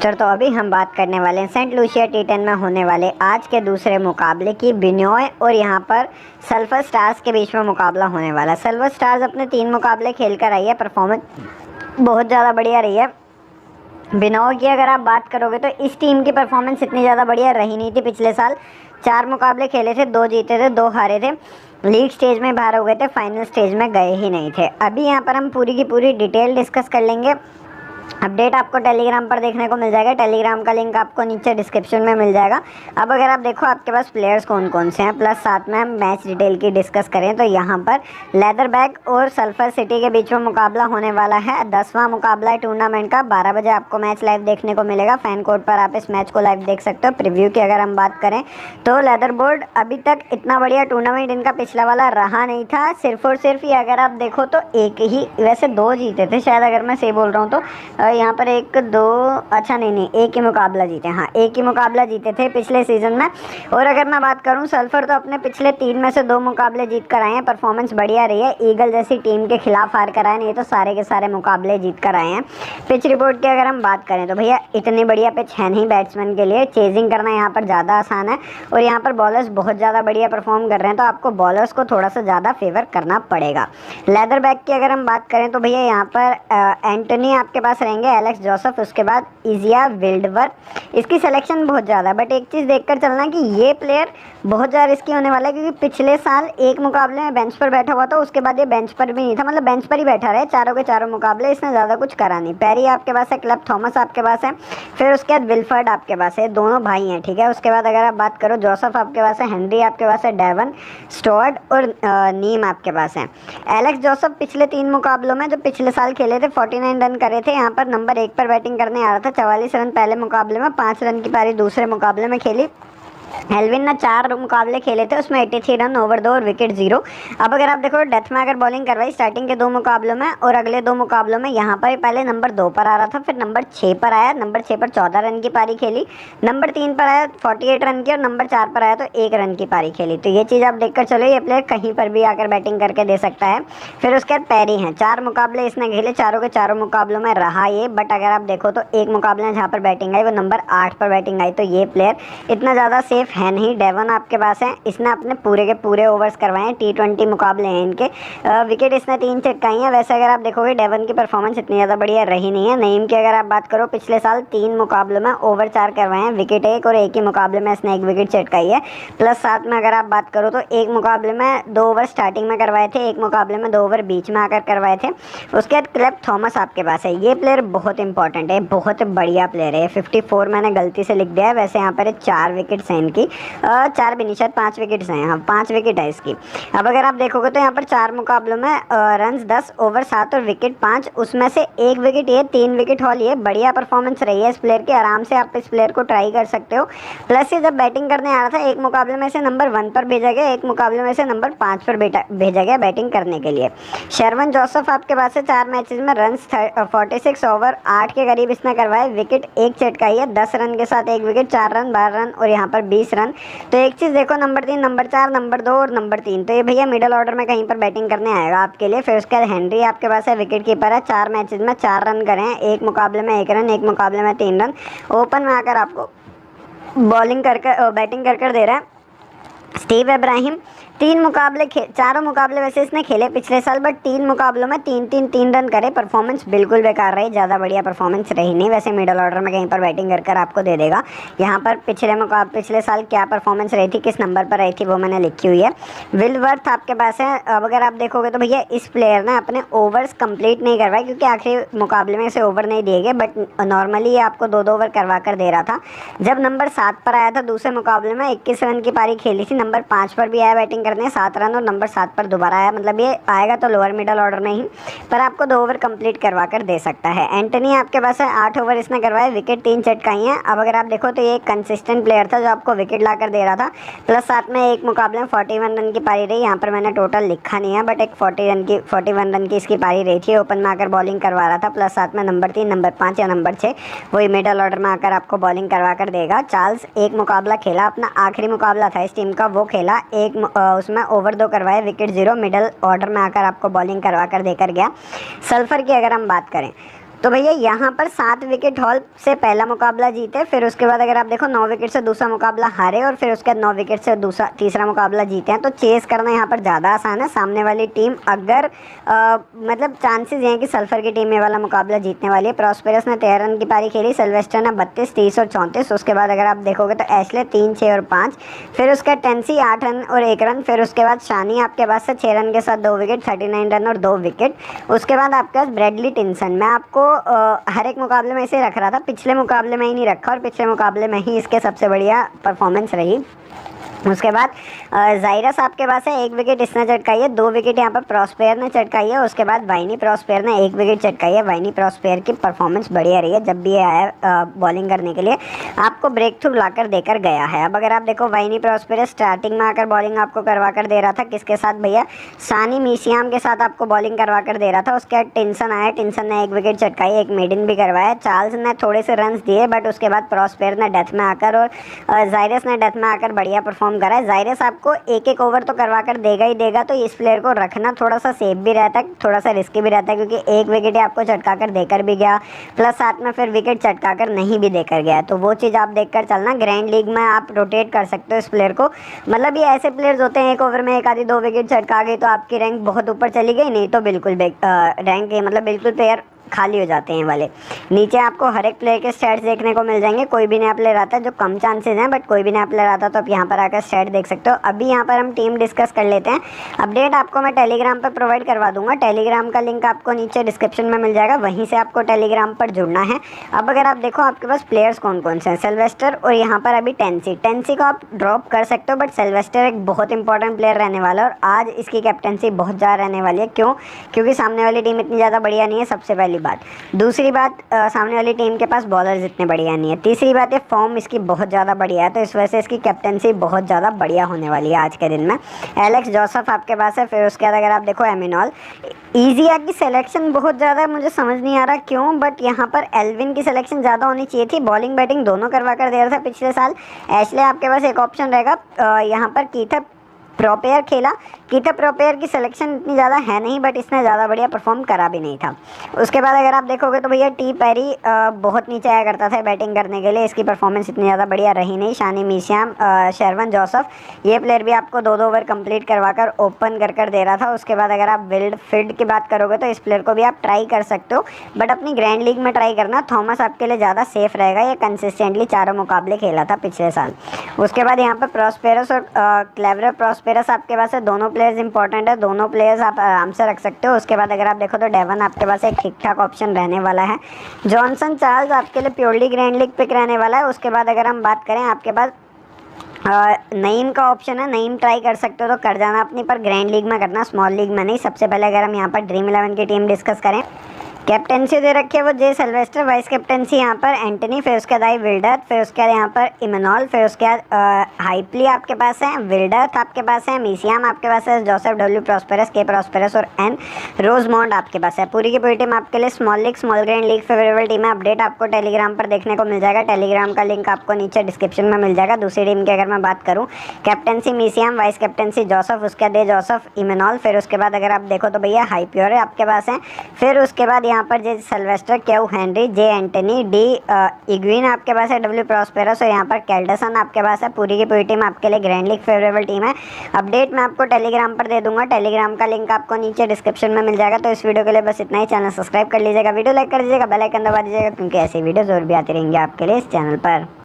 तो अभी हम बात करने वाले हैं सेंट लूसिया T10 में होने वाले आज के दूसरे मुकाबले की। बिनोय और यहाँ पर सल्फर स्टार्स के बीच में मुकाबला होने वाला है। सल्फर स्टार्स अपने 3 मुकाबले खेल कर आई है, परफॉर्मेंस बहुत ज़्यादा बढ़िया रही है। बिनोय की अगर आप बात करोगे तो इस टीम की परफॉर्मेंस इतनी ज़्यादा बढ़िया रही नहीं थी। पिछले साल 4 मुकाबले खेले थे, 2 जीते थे, 2 हारे थे, लीग स्टेज में बाहर हो गए थे, फाइनल स्टेज में गए ही नहीं थे। अभी यहाँ पर हम पूरी की पूरी डिटेल डिस्कस कर लेंगे। अपडेट आपको टेलीग्राम पर देखने को मिल जाएगा, टेलीग्राम का लिंक आपको नीचे डिस्क्रिप्शन में मिल जाएगा। अब अगर आप देखो आपके पास प्लेयर्स कौन कौन से हैं, प्लस साथ में हम मैच डिटेल की डिस्कस करें तो यहाँ पर लेदरबैक और सल्फर सिटी के बीच में मुकाबला होने वाला है। 10वां मुकाबला है टूर्नामेंट का। 12 बजे आपको मैच लाइव देखने को मिलेगा। फैन कोड पर आप इस मैच को लाइव देख सकते हो। प्रीव्यू की अगर हम बात करें तो लेदरबोर्ड अभी तक इतना बढ़िया टूर्नामेंट इनका पिछला वाला रहा नहीं था। सिर्फ और सिर्फ ये अगर आप देखो तो एक ही, वैसे 2 जीते थे शायद, अगर मैं सही बोल रहा हूँ तो यहाँ पर 1 2 अच्छा नहीं, एक ही मुकाबला जीते। हाँ, एक ही मुकाबला जीते थे पिछले सीजन में। और अगर मैं बात करूँ सल्फर तो अपने पिछले 3 में से 2 मुकाबले जीत कर आए हैं। परफॉर्मेंस बढ़िया रही है। ईगल जैसी टीम के खिलाफ हार कर आए, नहीं तो सारे के सारे मुकाबले जीत कर आए हैं। पिच रिपोर्ट की अगर हम बात करें तो भैया इतनी बढ़िया पिच है नहीं बैट्समैन के लिए। चेजिंग करना यहाँ पर ज़्यादा आसान है और यहाँ पर बॉलर्स बहुत ज़्यादा बढ़िया परफॉर्म कर रहे हैं, तो आपको बॉलर्स को थोड़ा सा ज़्यादा फेवर करना पड़ेगा। लेदरबैक की अगर हम बात करें तो भैया यहाँ पर एंटनी आपके पास रहेंगे, एलेक्स जोसेफ, उसके बाद इजिया विल्डवर। इसकी सिलेक्शन बहुत ज़्यादा है, बट एक चीज़ देखकर चलना कि ये प्लेयर बहुत ज़्यादा रिस्की होने वाला है, क्योंकि पिछले साल एक मुकाबले में बेंच पर बैठा हुआ था, उसके बाद ये बेंच पर भी नहीं था, मतलब बेंच पर ही बैठा रहे चारों के चारों मुकाबले। इसने ज़्यादा कुछ करा नहीं। पेरी आपके पास है, क्लब थॉमस आपके पास है, फिर उसके बाद विल्फर्ड आपके पास है, दोनों भाई हैं, ठीक है। उसके बाद अगर आप बात करो जोसेफ आपके पास है, हेनरी आपके पास है, डेवन, स्टुअर्ट और नीम आपके पास है। एलेक्स जोसेफ पिछले 3 मुकाबलों में जो पिछले साल खेले थे 49 रन करे थे। यहाँ पर नंबर 1 पर बैटिंग करने आ रहा था। 44 रन पहले मुकाबले में, 5 रन की पारी दूसरे मुकाबले में खेली। एल्विन ने 4 मुकाबले खेले थे, उसमें 83 रन, ओवर 2 और विकेट 0। अब अगर आप देखो डेथ में अगर बॉलिंग करवाई स्टार्टिंग के 2 मुकाबलों में और अगले 2 मुकाबलों में, यहाँ पर पहले नंबर 2 पर आ रहा था, फिर नंबर 6 पर आया, नंबर 6 पर 14 रन की पारी खेली, नंबर 3 पर आया 48 रन की, और नंबर 4 पर आया तो 1 रन की पारी खेली। तो ये चीज़ आप देखकर चलो, ये प्लेयर कहीं पर भी आकर बैटिंग करके दे सकता है। फिर उसके बाद पेरी हैं, 4 मुकाबले इसने खेले, चारों के चारों मुकाबलों में रहा ये, बट अगर आप देखो तो एक मुकाबले में जहाँ पर बैटिंग आई वो नंबर 8 पर बैटिंग आई, तो ये प्लेयर इतना ज़्यादा सेफ है नहीं। डेवन आपके पास है, इसने अपने पूरे के पूरे ओवर्स करवाए हैं, T20 मुकाबले हैं इनके। विकेट इसने 3 चटकाई हैं। वैसे अगर आप देखोगे डेवन की परफॉर्मेंस इतनी ज़्यादा बढ़िया रही नहीं है। नईम की अगर आप बात करो पिछले साल 3 मुकाबलों में ओवर 4 करवाए हैं, विकेट 1, और एक ही मुकाबले में इसने 1 विकेट चटकाई है। प्लस साथ में अगर आप बात करो तो एक मुकाबले में 2 ओवर स्टार्टिंग में करवाए थे, एक मुकाबले में 2 ओवर बीच में आकर करवाए थे। उसके बाद क्लब थॉमस आपके पास है। ये प्लेयर बहुत इंपॉर्टेंट है, बहुत बढ़िया प्लेयर है। 54 मैंने गलती से लिख दिया है, वैसे यहाँ पर 4 विकेट्स हैं इनकी, 4 भी नहीं शायद 5 विकेट्स हैं। हाँ, 5 विकेट है इसकी। अब अगर आप देखोगे तो यहाँ पर 4 मुकाबलों में रन्स 10, ओवर 7 और विकेट 5, उसमें से 1 विकेट ये, 3 विकेट हॉल ये। बढ़िया परफॉर्मेंस रही है इस प्लेयर की, आराम से आप इस प्लेयर को ट्राई कर सकते हो। प्लस ये जब बैटिंग करने आ रहा था, एक मुकाबले में से नंबर 1 पर भेजा गया, एक मुकाबले में से नंबर 5 पर भेजा गया बैटिंग करने के लिए। शर्वन जोसेफ आपके पास है, 4 मैचेस में रन्स 46, ओवर 8 के करीब इसने करवाए, विकेट 1 चटकाई है, 10 रन के साथ 1 विकेट, 4 रन, 12 रन और यहाँ पर 20 रन। तो एक चीज़ देखो, नंबर 3, नंबर 4, नंबर 2 और नंबर 3, तो ये भैया मिडल ऑर्डर में कहीं पर बैटिंग करने आएगा आपके लिए। फिर उसके बाद हेनरी आपके पास है, विकेट कीपर है, 4 मैचेस में 4 रन करे हैं, एक मुकाबले में 1 रन, एक मुकाबले में 3 रन। ओपन में आकर आपको बॉलिंग कर बैटिंग कर दे रहा है स्टीव इब्राहिम। 3 मुकाबले चारों मुकाबले वैसे इसने खेले पिछले साल, बट 3 मुकाबलों में 3 रन करे। परफॉर्मेंस बिल्कुल बेकार रही, ज़्यादा बढ़िया परफॉर्मेंस रही नहीं। वैसे मिडल ऑर्डर में कहीं पर बैटिंग कर आपको दे देगा। यहाँ पर पिछले साल क्या परफॉर्मेंस रही थी, किस नंबर पर रही थी, वो मैंने लिखी हुई है। विल्वर्थ आपके पास है। अब अगर आप देखोगे तो भैया इस प्लेयर ने अपने ओवर्स कंप्लीट नहीं करवाए, क्योंकि आखिरी मुकाबले में इसे ओवर नहीं दिए गए, बट नॉर्मली ये आपको 2-2 ओवर करवा कर दे रहा था। जब नंबर 7 पर आया था दूसरे मुकाबले में, 21 रन की पारी खेली थी, नंबर 5 पर भी आया बैटिंग करने, 7 रन, और नंबर 7 पर दोबारा आया। मतलब ये आएगा तो लोअर मिडल ऑर्डर में ही, पर आपको 2 ओवर कंप्लीट करवा कर दे सकता है। एंटनी आपके पास है, 8 ओवर इसने करवाए, विकेट 3 चटकाई हैं। अब अगर आप देखो तो ये एक कंसिस्टेंट प्लेयर था जो आपको विकेट ला कर दे रहा था। प्लस साथ में एक मुकाबले में 41 रन की पारी रही, यहाँ पर मैंने टोटल लिखा नहीं है, बट एक 41 रन की इसकी पारी रही थी। ओपन में आकर बॉलिंग करवा रहा था। प्लस साथ में नंबर 3, नंबर 5 या नंबर 6 वही मिडल ऑर्डर में आकर आपको बॉलिंग करवा कर देगा। चार्ल्स एक मुकाबला खेला, अपना आखिरी मुकाबला था इस टीम का, वो खेला, उसमें ओवर 2 करवाए, विकेट 0, मिडल ऑर्डर में आकर आपको बॉलिंग करवा कर देकर गया। सल्फर की अगर हम बात करें तो भैया यहाँ पर 7 विकेट हॉल से पहला मुकाबला जीते, फिर उसके बाद अगर आप देखो 9 विकेट से दूसरा मुकाबला हारे और फिर उसके बाद 9 विकेट से तीसरा मुकाबला जीते हैं। तो चेस करना यहाँ पर ज़्यादा आसान है। सामने वाली टीम अगर मतलब चांसेस हैं कि सल्फर की टीम ये वाला मुकाबला जीतने वाली है। प्रॉस्पेरस ने 13 रन की पारी खेली, सिल्वेस्टर ने 32, 30 और 34। उसके बाद अगर आप देखोगे तो एशले 3, 6 और 5, फिर उसका टेंसी 8 रन और 1 रन, फिर उसके बाद शानी आपके पास से 6 रन के साथ 2 विकेट, 39 रन और 2 विकेट। उसके बाद आपके पास ब्रैडली टिनसन। मैं आपको हर एक मुकाबले में इसे रख रहा था, पिछले मुकाबले में ही नहीं रखा और पिछले मुकाबले में ही इसके सबसे बढ़िया परफॉर्मेंस रही। उसके बाद जायरस आपके पास है, 1 विकेट इसने चटकाई है, 2 विकेट यहाँ पर प्रॉस्पेयर ने चटकाई है। उसके बाद वाइनी प्रॉस्पेयर ने 1 विकेट चटकाई है। वाइनी प्रॉस्पेयर की परफॉर्मेंस बढ़िया रही है, जब भी ये आया बॉलिंग करने के लिए आपको ब्रेक थ्रू लाकर देकर गया है। अब अगर आप देखो वाइनी प्रॉस्पेयर स्टार्टिंग में आकर बॉलिंग आपको करवा कर दे रहा था, किसके साथ भैया, सानी मीशियाम के साथ आपको बॉलिंग करवा कर दे रहा था। उसके बाद टिनसन आया, टिनसन ने 1 विकेट चटकाई, 1 मेडन भी करवाया। चार्ल्स ने थोड़े से रन दिए, बट उसके बाद प्रॉस्पेयर ने डेथ में आकर और जायरस ने डेथ में आकर बढ़िया परफॉर्म करा है। जायरस आपको एक एक ओवर तो करवा कर देगा ही देगा, तो इस प्लेयर को रखना थोड़ा सा सेफ भी रहता है, थोड़ा सा रिस्की भी रहता है, क्योंकि 1 विकेट आपको चटका कर देकर भी गया, प्लस साथ में फिर विकेट चटका कर नहीं भी देकर गया। तो वो चीज़ आप देखकर चलना। ग्रैंड लीग में आप रोटेट कर सकते हो इस प्लेयर को। मतलब ये ऐसे प्लेयर्स होते हैं, एक ओवर में 1 आधी 2 विकेट चटका गई तो आपकी रैंक बहुत ऊपर चली गई, नहीं तो बिल्कुल रैंक मतलब बिल्कुल प्लेयर खाली हो जाते हैं वाले। नीचे आपको हर एक प्लेयर के स्टैट्स देखने को मिल जाएंगे। कोई भी नया प्लेयर आता है, जो कम चांसेस हैं, बट कोई भी नया प्लेयर आता है तो आप यहाँ पर आकर स्टैट देख सकते हो। अभी यहाँ पर हम टीम डिस्कस कर लेते हैं। अपडेट आपको मैं टेलीग्राम पर प्रोवाइड करवा दूंगा, टेलीग्राम का लिंक आपको नीचे डिस्क्रिप्शन में मिल जाएगा, वहीं से आपको टेलीग्राम पर जुड़ना है। अब अगर आप देखो आपके पास प्लेयर्स कौन कौन से हैं, सिल्वेस्टर और यहाँ पर अभी टेंसी को आप ड्रॉप कर सकते हो, बट सिल्वेस्टर एक बहुत इंपॉर्टेंट प्लेयर रहने वाला है और आज इसकी कैप्टनसी बहुत ज़्यादा रहने वाली है। क्यों? क्योंकि सामने वाली टीम इतनी ज़्यादा बढ़िया नहीं है, सबसे पहली बात। दूसरी बात, सामने वाली टीम के पास बॉलर्स इतने बढ़िया नहीं है। तीसरी बात है, फॉर्म इसकी बहुत ज़्यादा बढ़िया है, तो इस वजह से इसकी कैप्टनसी बहुत ज़्यादा बढ़िया होने वाली है आज के दिन में। एलेक्स जोसेफ आपके पास है, फिर उसके बाद अगर आप देखो एमिनॉल। ईजिया की सिलेक्शन बहुत ज़्यादा मुझे समझ नहीं आ रहा क्यों, बट यहाँ पर एल्विन की सिलेक्शन ज़्यादा होनी चाहिए थी। बॉलिंग बैटिंग दोनों करवा कर दे रहा था पिछले साल। एशले आपके पास एक ऑप्शन रहेगा। यहाँ पर कीथर प्रोपेयर खेला, कीथर प्रोपेयर की सिलेक्शन इतनी ज़्यादा है नहीं, बट इसने ज़्यादा बढ़िया परफॉर्म करा भी नहीं था। उसके बाद अगर आप देखोगे तो भैया टी पेरी बहुत नीचे आया करता था बैटिंग करने के लिए, इसकी परफॉर्मेंस इतनी ज़्यादा बढ़िया रही नहीं। शानी मीशियाम, शेरवन जोसेफ, ये प्लेयर भी आपको 2-2 ओवर कंप्लीट करवा कर ओपन कर दे रहा था। उसके बाद अगर आप विल्ड फील्ड की बात करोगे तो इस प्लेयर को भी आप ट्राई कर सकते हो, बट अपनी ग्रैंड लीग में ट्राई करना। थॉमस आपके लिए ज़्यादा सेफ रहेगा, ये कंसिस्टेंटली 4 मुकाबले खेला था पिछले साल। उसके बाद यहाँ पर प्रॉस्पेरस और क्लेवर प्रॉस्पेरस आपके पास है, दोनों प्लेयर्स इंपॉर्टेंट है, दोनों प्लेयर्स आप आराम से रख सकते हो। उसके बाद अगर आप देखो तो डेवन आपके पास एक ठीक ठाक ऑप्शन रहने वाला है। जॉनसन चार्ल्स आपके लिए प्योरली ग्रैंड लीग पिक रहने वाला है। उसके बाद अगर हम बात करें आपके पास नईम का ऑप्शन है, नईम ट्राई कर सकते हो तो कर जाना अपनी, पर ग्रैंड लीग में करना, स्मॉल लीग में नहीं। सबसे पहले अगर हम यहाँ पर ड्रीम 11 की टीम डिस्कस करें, कैप्टनसी दे रखी है वो जे सिल्वेस्टर, वाइस कैप्टनसी यहाँ पर एंटनी, फिर उसके बाद विल्डर, फिर उसके बाद यहाँ पर इमेनॉल, फिर उसके बाद हाइपली आपके पास है, विल्डर आपके पास है, मीशियाम आपके पास है, जोसेफ डब्ल्यू प्रॉस्पेरस, के प्रॉस्पेरस और एन रोजमॉन्ड आपके पास है। पूरी की पूरी टीम आपके लिए small league, small grand league favourable team है। अपडेट आपको टेलीग्राम पर देखने को मिल जाएगा, टेलीग्राम का लिंक आपको नीचे डिस्क्रिप्शन में मिल जाएगा। दूसरी टीम की अगर मैं बात करूँ, कैप्टनसी मीशियाम, वाइस कैप्टनसी जोसेफ, उसके बाद जोसेफ, इमेनॉल, फिर उसके बाद अगर आप देखो तो भैया हाई प्योर आपके पास है, फिर उसके बाद यहाँ पर जे सिल्वेस्टर, क्यू हेनरी, जे एंटनी, डी इग्विन आपके पास है, डब्ल्यू प्रॉस्पेरस और यहाँ पर कैल्डरसन आपके पास है। पूरी की पूरी टीम आपके लिए ग्रैंड लीग फेवरेबल टीम है। अपडेट मैं आपको टेलीग्राम पर दे दूंगा, टेलीग्राम का लिंक आपको नीचे डिस्क्रिप्शन में मिल जाएगा। तो इस वीडियो के लिए बस इतना ही। चैनल सब्सक्राइब कर लीजिएगा, वीडियो लाइक कर दीजिएगा, बेल आइकन दबा दीजिएगा, क्योंकि ऐसी वीडियोस और भी आती रहेंगी आपके लिए इस चैनल पर।